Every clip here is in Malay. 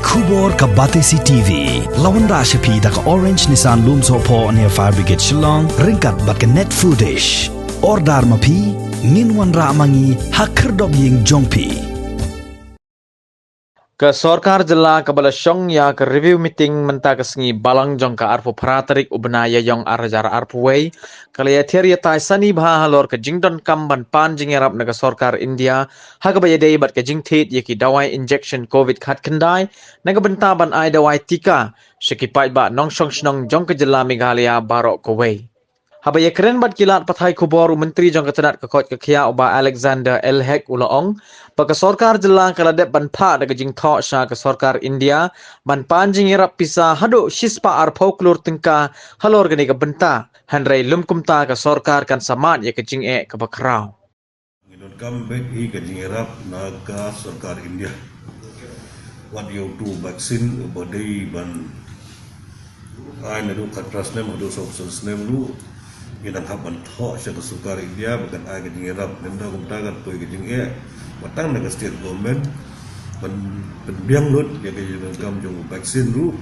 Kubor ka Batesi TV. Lawan Rashapi da ka Orange Nissan Looms Hopo near Fire Brigade Shillong. Ringkat bat ka net footage. Ordar mapi. Nginwan ra mangi hakerdog ying jongpi. Ke Sorkar Jela ke Balasyong ya ke review meeting menta ke sengi balang jong ke arpu pratarik ubnaya yong arjara arpuway kali ya taisani bah halor ke jingdon kamban pan jingerap naga Sorkar India haga bayadei bat ke jingtit yaki dawai injection COVID khat kendai naga bentaban ai dawai tika sekipai ba nongsong snong jong ke Jela Meghalaya barok koway. Habaya keren bat kilat pathai kuboru menteri jong ketenat ke kot ke kia uba Alexander Elhek ulaong baka Sorkar Jela kaladep ban pa daga jing thok sya ke Sorkar India ban panjing irap pisa hadu shispa ar folklor tengka halor gani ke benta handrai lumkumta ke Sorkar kan samat ya ke jing ke bakrau. Ngidon kam bet hi ke jing irap naga Sorkar India. What you do vaccine badai ban ai nadu katras nem hadu substance nem lu kita haban thok sya ke Sorkar India bukan ai ke jing irap nenda kumta kan toy ke jing batang naga state government penbiang lut ya ke jing kam jong vaccine lu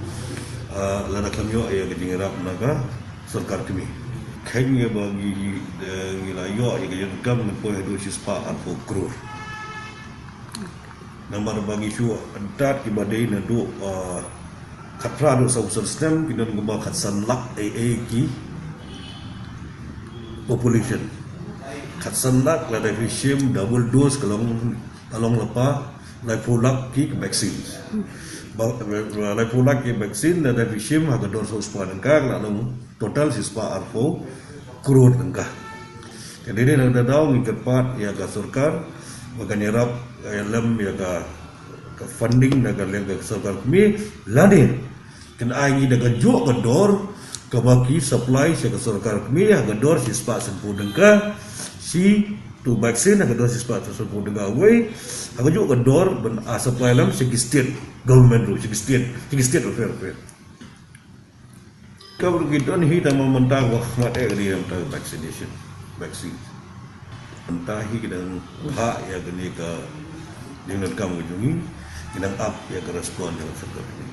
lada kamyo ya ke jing irap naga Sorkar kami kayaknya bagi wilayah yang kita kam nempoh hadu sispa arpo krur. Nomor bagi syua entat kibadai nadu katra do sausan stem kita ngomong katsan lak ki population. Katsan lak lada fishim double dose kalong lepa lai pulak ki vaksin. Lai pulak ki vaksin lada fishim haga dor sospa nengkang lalu total sispa arpo krur nengkah. Jadi ini ada daun ikat pat ya ke Sorkar, bagan irap lem ya ke funding daga lem ke Sorkar kami ladin. Kena ai daga jo ke dor ke baki supply ya ke Sorkar kami ya ke dor sispa sempu nengkah si tu vaksin ya ke dor sispa sempu nengkah we aga jo ke dor ben supply lem segi state government ru segi state affair. Kalau kita ni kita mentang wahmat agri yang mentang vaccination, vaksin. Mentah kita hak ya kini ke dengan kamu jungi, kita up ya ke respon dengan sektor ini.